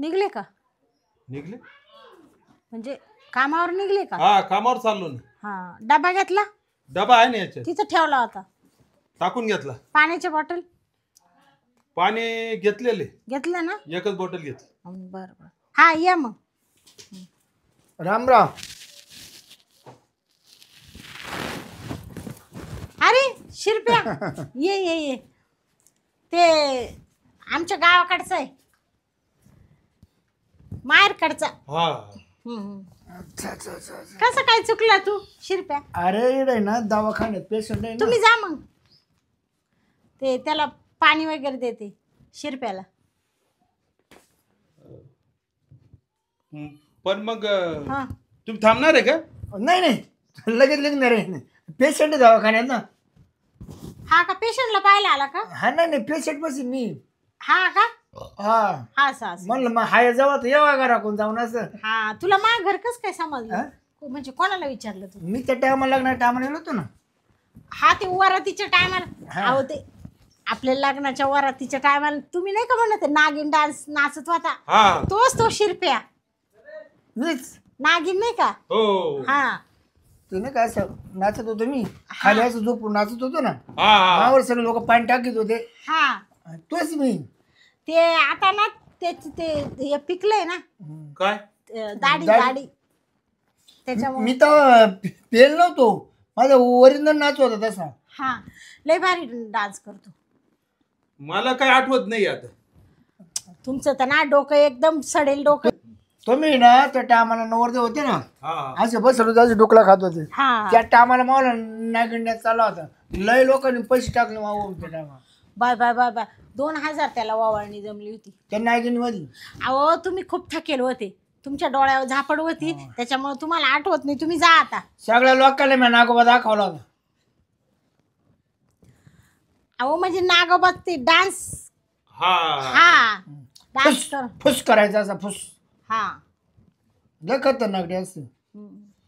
निघले का? निघले म्हणजे कामावर निघले का? हा कामावर चाललो ना. हा डबा घेतला? डबा आहे ना याच्यात, तिथं ठेवला होता. टाकून घेतला. पाण्याची बॉटल पाणी घेतलेले, घेतलं ना? एकच बॉटल घेतली. बर बर. हा ये मग. राम राम. अरे शिरप्या ये ये ये. ते आमच्या गावाकडचं आहे, माहेरकडचा. हा कसं काय चुकला तू शिरप्या? अरे इकडे ना दवाखान्यात पेशंट आहे ना. तुम्ही जा मग, ते त्याला पाणी वगैरे देते शिरप्याला. पण मग हा तुम्ही थांबणार आहे का? नाही नाही लगेच निघणार आहे. पेशंट आहे दवाखान्यात ना. हा का? पेशंटला पाहायला आला का? हा नाही नाही पेशंट बस मी. हा का? हा हा असं. म्हणलं मग हाय जवळ तर येवा का राखून जाऊन असं. हा तुला माझं घर कसं काय हा? समजलं? म्हणजे कोणाला विचारलं तू? मी त्या टायमाला लग्न टायमाला गेलो होतो ना. हा ते वरातीच्या टायमाला. हा. अहो ते आपल्या लग्नाच्या वरातीच्या टायमाला तुम्ही नाही का म्हणत नागिन डान्स नाचत होता, हा तोच तो शिरप्या. मीच नागिन नाही का? हो. हा तू नाही का असं नाचत होतो मी खाली असं झोपून नाचत होतो ना. हा मावर सगळे लोक पाणी टाकीत होते. हा तोच मी. ते आता ना ते हे पिकलंय ना काय दाढी दाढी. दाढी त्याच्यामुळे. मी तर पेल नव्हतो. माझा ओरिजिनल नाच होता तसा. हा लय भारी डान्स करतो. मला काय आठवत नाही आता. तुमचं तर ना डोकं एकदम सडेल डोकं. तुम्ही ना त्या टायमाला नवरदे होते ना हा असे बसलो असे डोकला खात होते. हा त्या टायमाला मला नागिण्यात चालला होता. लय लोकांनी पैसे टाकले मावून त्या टायमाला. बाय बाय बाय बाय 2000 त्याला वावळणी जमली होती. त्या नागिन मध्ये. अहो तुम्ही खूप थकेल होते, तुमच्या डोळ्यावर झापड होती, त्याच्यामुळे तुम्हाला आठवत नाही. तुम्ही जा आता. सगळ्या लोकांना मी नागोबा दाखवला होता. अहो म्हणजे नागोबा ते डान्स. हा हा डान्स कर. फुस करायचा असा फुस. हा लय खतरनाक डान्स.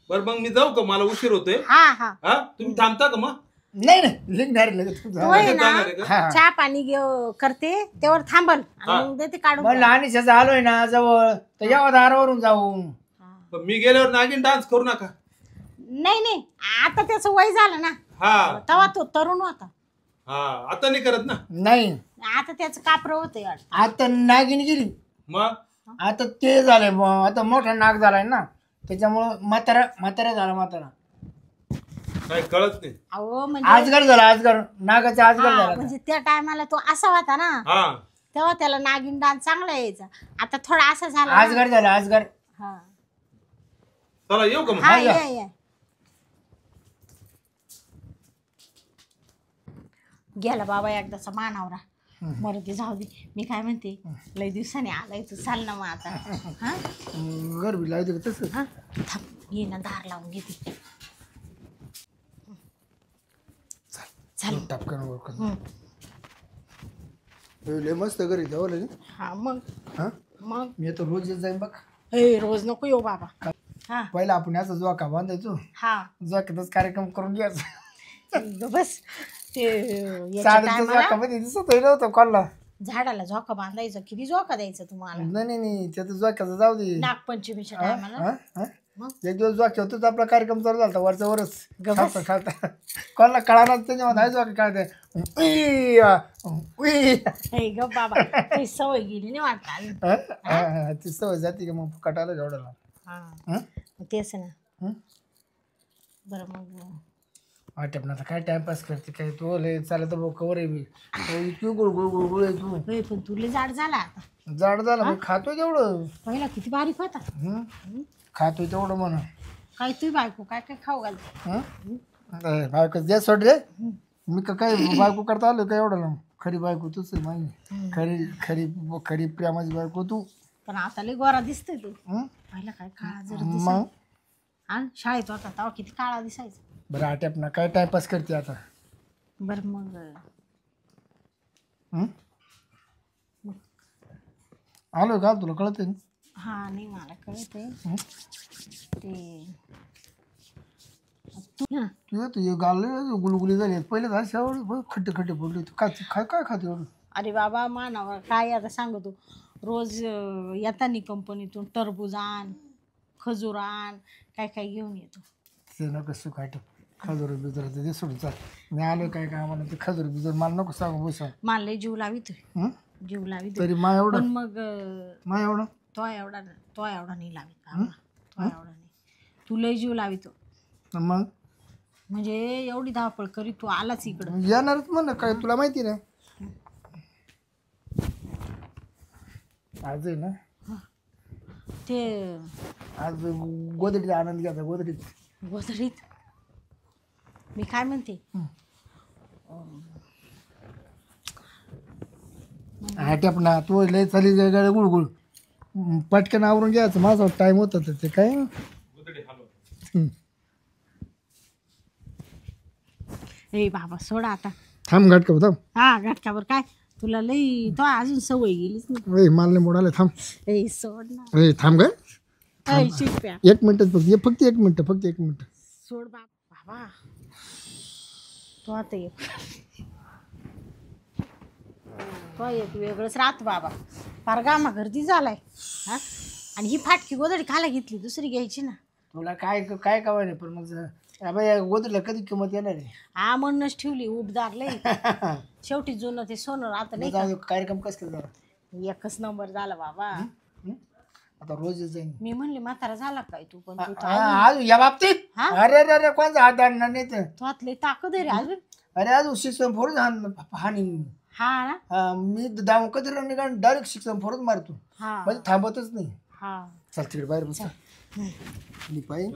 बर मग मी जाऊ का? मला उशीर होतोय. हा हा हा तुम्ही थांबता का मग? नाही नाही लिखणार लगेच. तो आहे ना जाणार आहे का? हा. चहा पाणी करते तेव्हा थांबल हा. आणि मग देते काढून. म्हणलं आणि शेजा आलोय ना जवळ तर यावं दारावरून जाऊ. पण मी गेल्यावर नागिन डान्स करू नका. नाही नाही आता त्याचं वय झालं ना, हा तेव्हा तो तरुण होता. हा आता नाही करत ना. नाही आता त्याचं कापर होतंय वाटतं. आता नागिन गेली. मग आता ते झालंय आता मोठा नाग झालाय ना त्याच्यामुळं म्हातारा झाला म्हातारा. काय कळत नाही. अहो म्हणजे आजगर झाला आजगर. नागाचा आजगर हा, झाला. म्हणजे त्या टायमाला तो असा होता ना, हा तेव्हा त्याला नागिन डान्स चांगला यायचा. आता थोडा असा झाला ना. आजगर झाला आजगर. हा चला येऊ का मग? हा या. ये गेला बाबा एकदाचा मानावरा. मरू दे जाऊ दे. मी काय म्हणते, लय दिवसाने आलाय तू, चाल ना मग आता. हा गरबी लावते का तसं. हा थांब ये ना, दार लावून घेते. चाल टपकन लय मस्त घरी जाऊ लगे. हा मग हा मग मी आता रोज येत जाईन बघ. हे रोज नको येऊ बाबा. हा पहिला आपण असं जोका बांधायचो. हा जोक्यातच कार्यक्रम करून घ्यायचा. बस ते याच्या साधं टायमाला जोकामध्ये दिसत नव्हतं कोणाला. झाडाला झोका बांधायचं. किती झोका द्यायचा तुम्हाला नाही त्याचं जोक्याचं जाऊ दे. नागपंचमीच्या टायमाला. हा? मग? एक दिवस जोक्या होतोच आपला कार्यक्रम चालू झाला वरचा वरच गबस. खालता कोणाला कळाला त्याच्यामध्ये जोका काढते. हे ग बाबा ती सवय गेली नाही वाटत. ती सवय जाते का मग कटाला जेवढ्याला. हा हं? मग तेच ना. हं? बरं मग वाटप ना काय टाइमपास करते काय तू लय चालत भाऊ कवर आहे मी. इतकी गुळगुळ गुळगुळ आहे तू. होय, पण तुला जाड झाला आता. जाड झालं मी खातोय तेवढं. पहिला किती बारीक होता. खातोय तेवढं म्हणा. काय तुझी बायको काय काय खाऊ घालते. बायको द्या सोड रे. मी का काय बायको करता आलो का एवढं लावून. खरी बायको तूच आहे माझी. खरी खरी खरी प्रेमाची बायको तू. पण आता लय गोरा दिसतोय तू. हं? पहिला काय काळा जर मग दिसायचा. हा शाळेत होता तेव्हा किती काळा दिसायचा. बरं आटप ना काय टाइमपास करते आता. बरं मग हं? आलो का तुला कळत आहे. हा नाही मला कळतंय ते. तू गाल गुलगुली झाली पहिले खड्डे खड्डे पडले. तू काय काय काय खाते एवढं. अरे बाबा मानावर काय आता सांगतो. रोज येतानी कंपनीतून टरबूज आण, खजूर आण, काय काय घेऊन येतो. ते नको सुख आठ खजूर बिजूर ते सोडून चाल. मी आलो काय काय म्हणून ते खजूर बिजूर मला नको सांगू बस. मला लय जीव लावितोय, जीव लावितोय. तरी मा एवढं पण मग मा एवढं तो एवढा नाही लावित बाबा. तो एवढा नाही. तू लय जीव लावितो. मग म्हणजे एवढी धावपळ करी तू आलाच इकडं. येणारच म्हण काय तुला माहिती ना. आज आहे ना ते आज गोदडीत आनंद घ्यायचा गोदडीत. गोधडीत मी काय म्हणते, आट्याप ना तू लय चाली गाड्या गुळगुळ पटकन आवरून घ्यायचं. माझा टाइम होता तर ते काय ए बाबा सोडा आता. थांब घाट का थांब. हा घटकावर काय तुला लई तो अजून सवय गेलीच नाही. माल नाही मोडाले थांब. ए सोड ना. थांब काय ए शिरप्या 1 मिनिटच फक्त 1 मिनिट फक्त 1 मिनिट. सोड बाबा. तो आता एक वेगळंच राहत बाबा. फार गामा गर्दी झालाय. हा आणि ही फाटकी गोदडी खायला घेतली, दुसरी घ्यायची ना. तुला काय काय कवाय नाही पण मग बाई गोदडीला कधी किंमत येणार आहे. हा म्हणूनच ठेवली उबदार लई. शेवटी जुनं ते सोनं राहतं नाही का. कार्यक्रम कसं जरा एकच नंबर झाला बाबा. आता रोज जाईन मी म्हणले म्हातारा झाला काय तू, पण तू आज या बाबतीत हा? अरे अरे अरे कोणता हात आणणार नाही तर. तो आतले ताकद आहे रे अजून. अरे आज शिक्षण फोडून हानी हा ना. मी दाम कधी निघा डायरेक्ट शिक्षण फोडून मारतो. हा म्हणजे थांबतच नाही. हा चल तिकडे बाहेर बस. पाय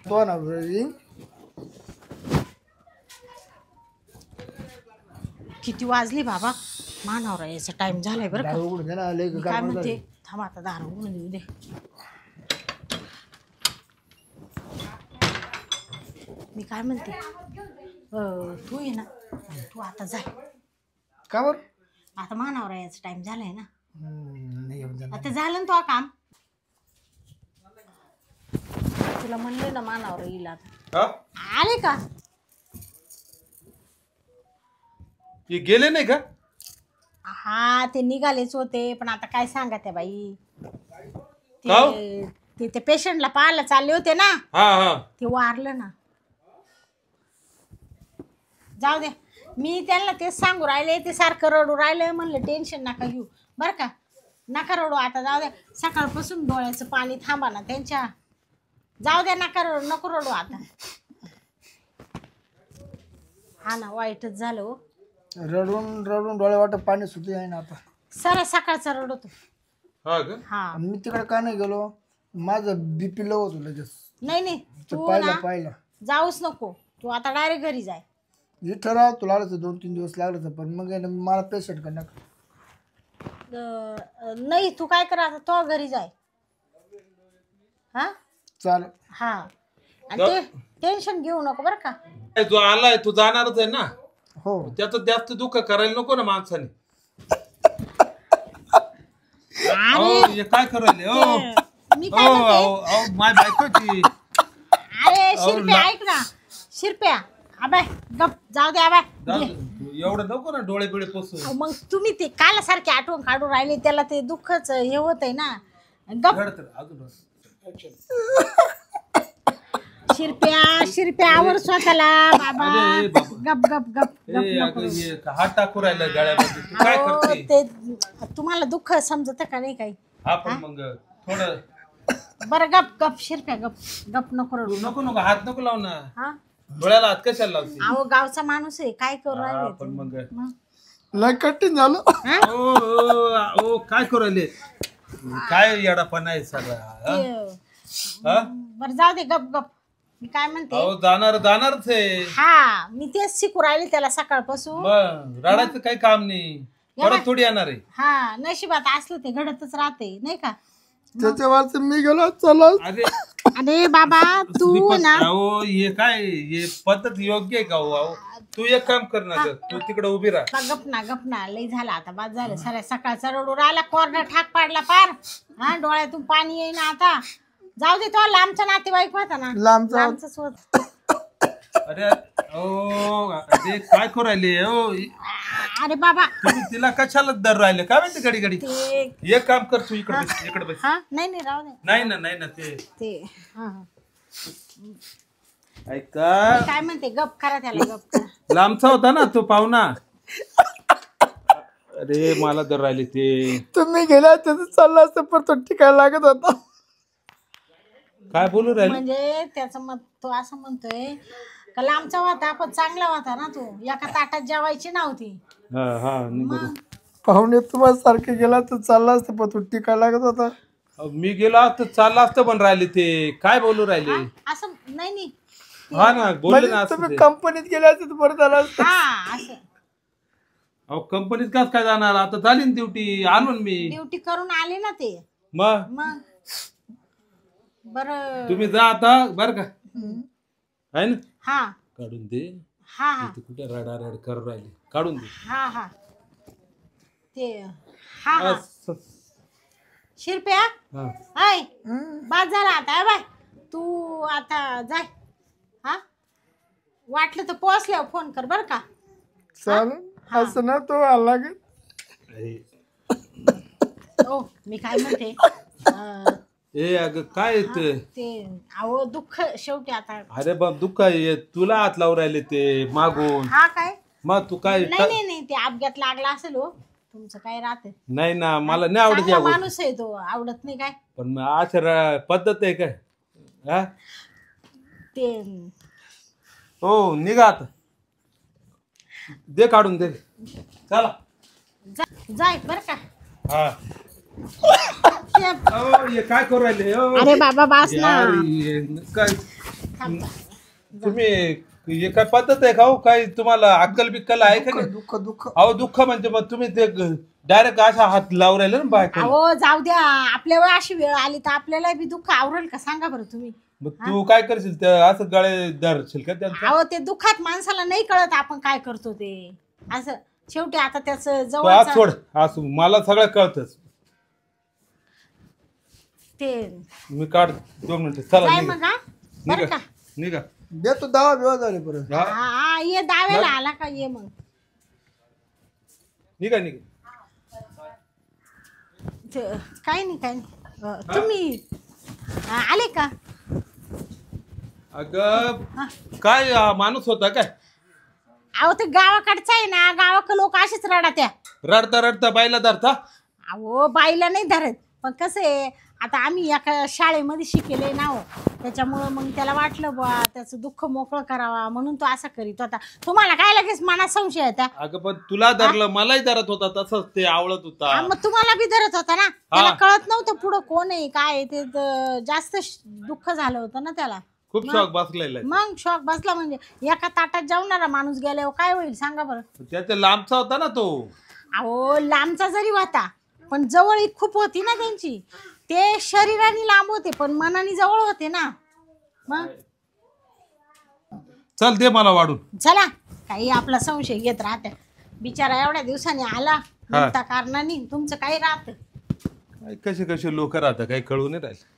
तो ना किती वाजली बाबा. मानावर यायचा टाइम झालाय बरं का. उघडून दे ना लय मी काय म्हणते थांब आता दार उघडून देऊ दे. मी काय म्हणते तू ये ना, तू आता जाय. का बर आता मानावर यायचा टाइम झालाय ना. नाही येऊन जाणार. आता झालं ना तो काम. तुला म्हणले ना मानावर येईल आता. आले का हे गेले नाही का? हा ते निघालेच होते, पण आता काय सांगा त्या बाई. काव? ते पेशंटला पाहायला चालले होते ना. हा हा ते वारलं ना. जाऊ दे. मी त्यांना तेच सांगू राहिले, ते सारखं रडू राहिले. म्हणलं टेन्शन नका घेऊ बरं का. नका रडू आता. जाऊ दे. सकाळपासून डोळ्याचं पाणी थांबा ना त्यांच्या. जाऊ दे नका रडू, नको रडू आता. हा ना वाईटच झालं हो. रडून रडून डोळे वाटत पाणी सुटले आहे ना आता. सर सकाळचा रडतो. हा का? हा मी तिकडे का नाही गेलो. माझं बीपी लो होतो लगेच. नाही तू पाहिलं ना पाहिलं जाऊच नको. तू आता डायरेक्ट घरी जाय. इथं राह तुला आलं तर 2-3 दिवस लागलं तर पण मग मला पेशंट का नका. नाही तू काय कर आता तो घरी जाय. हा चालेल. हा आणि ते टेन्शन घेऊ नको बरं का. जो आलाय तू जाणारच आहे ना. हो त्याचं जास्त दुःख करायला नको ना माणसाने. अरे काय करायले मी काय म्हणते. माय बायकोची. अरे शिरप्या ऐक ना. शिरप्या अबे गप जाऊ दे अबे. एवढं नको ना डोळे बिळे पोसू. मग तुम्ही ते काला सारखे आठवण काढून राहिले. त्याला ते दुःखच हे होत आहे ना. गप शिरप्या आवर स्वतःला बाबा. गप गप गप हात टाकू राहिला गळ्यामध्ये. तू काय करते? ते तुम्हाला दुःख समजत का नाही काही. हा पण मग थोडं बरं गप गप शिरप्या गप गप नको रडू. नको हात नको लावू ना. हा डोळ्याला हात कशाला लावते? अहो गावचा माणूस आहे काय करू राहिले. पण मग लय कठीण झालं. ओ काय करू राहिले? काय येडापणा आहे सगळा. बरं जाऊ दे गप गप. मी काय म्हणते जाणारच आहे. हा मी तेच शिकू राहिले त्याला सकाळपासून. मग रडायचं काही काम नाही. परत थोडी येणार आहे. हा नशिबात असलं ते घडतच राहते नाही का. त्याच्यावरच मी गेलो चला. अरे बाबा तू ना हे काय हे पद्धत योग्य आहे का हो? तू एक काम कर ना. तू तिकडे उभी राहा. गप ना लई झाला आता. बाद झालं सर सकाळचा रडू राहिला. कॉर्नर ठाक पाडला पार. हा डोळ्यातून पाणी येईना आता. जाऊ दे. तो लांबचा नातेवाईक होता ना. लांबचाच होत. अरे काय करू राहिले? अरे बाबा तुम्ही तिला कशाला दर राहिले काय माहिती घडी घडी. ते एक काम कर तू इकडे बस इकडे बस. हा नाही नाही राहू दे नाही ना ते ते हा ऐका मी काय म्हणते गप करा त्याला गप करा. लांबचा होता ना तो पाहुणा. अरे मला दर राहिले ते. तुम्ही गेला त्याचं चाललं असतं पण तो टिकायला लागत होता. काय बोलू राहिले. म्हणजे त्याचं मत तो असं म्हणतोय का लांबचा होता पण चांगला होता ना तो एका ताटात जेवायची नव्हती. हा हा नाही बरोबर. मग पाहुणे तुम्हाला सारखे गेला तर चालला असतं पण तो टिकायला लागत होता. मी गेलो असतो चालला असतं पण राहिले ते काय बोलू राहिले. असं नाही नाही हा ना बोलले म्हणजे ना असं तुम्ही ते. कंपनीत गेले असते तर बरं झालं असतं. हा असं अहो कंपनीत काच काय जाणार आता झाली ना ड्युटी आणून मी. ड्युटी करून आले ना ते मग मग बरं तुम्ही जा आता बर का हम्म. आहे ना. हा काढून दे. हा हा ते कुठे रडारड करू राहिले काढून दे. हा हा ते हा हा असं. शिरप्या हा. ऐ बाद झाला आता बाय तू आता जाय हा वाटलं तर पोहोचल्यावर फोन कर बर का. चालेल असं ना तो आला लागेल. ओ मी काय म्हणते ए अगं काय ते. ते अहो दुःख शेवटी आता अरे बा दुःख आहे तुला हात लावून राहिले ते मागून. हा काय मग तू काय नाही नाही नाही ते अपघात लागला असेल हो तुमचं काय राहते नाही ना मला नाही आवडत या चांगला गोष्टी. माणूस आहे तो आवडत नाही काय पण मग अशा पद्धत आहे काय. हा ते हो निघा आता दे काढून दे चला. जाय बर का हा ते- अहो, हे काय करू राहिले अरे बाबा बास ना यार, हे काय थांब. तुम्ही हे काय पद्धत आहे का हो काय तुम्हाला अक्कल बिक्कल आहे का नाही. दुःख दुःख अहो दुःख म्हणजे मग तुम्ही ते डायरेक्ट अशा हात लावून राहिले ना बायको. अहो जाऊ द्या आपल्यावर अशी वेळ आली तर आपल्याला बी दुःख आवरेल का सांगा बरं तुम्ही. मग तू काय करशील ते असं गळे धरशील का त्यांचं. अहो ते दुःखात माणसाला नाही कळत आपण काय करतो ते असं शेवटी आता त्याच तू आज जवळ सोड असं मला सगळं कळतच. ते मी काढ 2 मिनिटं चला जाय निघा मग हा बरं निघा का निघा. देतो 10 दिवस झाले परत. हा, हा हा, ये दाव्याला आला का ये मग निघा निघा. काय नाही तुम्ही आले का अगं काय माणूस होता काय. अहो ते गावाकडचं आहे ना गावाकडे लोक असेच रडत्या रडता रडता बाईला धरता. अहो बाईला नाही धरत पण कसं आहे आता आम्ही एका शाळेमध्ये शिकेले ना हो त्याच्यामुळं मग त्याला वाटलं बा त्याचं दुःख मोकळं करावा म्हणून तो असा करीत होता. तुम्हाला काय लगेच मनात संशय येता. अगं पण तुला धरलं मलाही धरत होता तसंच ते आवडत होता. मग तुम्हाला बी धरत होता ना त्याला कळत नव्हतं पुढं कोण आहे काय आहे ते जास्त दुःख झालं होतं ना त्याला. खूप शॉक बसलेला आहे. मग शॉक बसला म्हणजे एका ताटात जेवणारा माणूस गेल्यावर काय होईल सांगा बरं. त्याच्या लांबचा होता ना तो. अहो लांबचा जरी होता पण जवळ खूप होती ना त्यांची. ते शरीराने लांब होते पण मनाने जवळ होते ना. मग चल दे मला वाढून. चला काही आपला संशय घेत राहते बिचारा एवढ्या दिवसांनी आला कारणाने तुमचं काही राहत. कसे कसे लोक राहतात काही कळू नाही राहिले.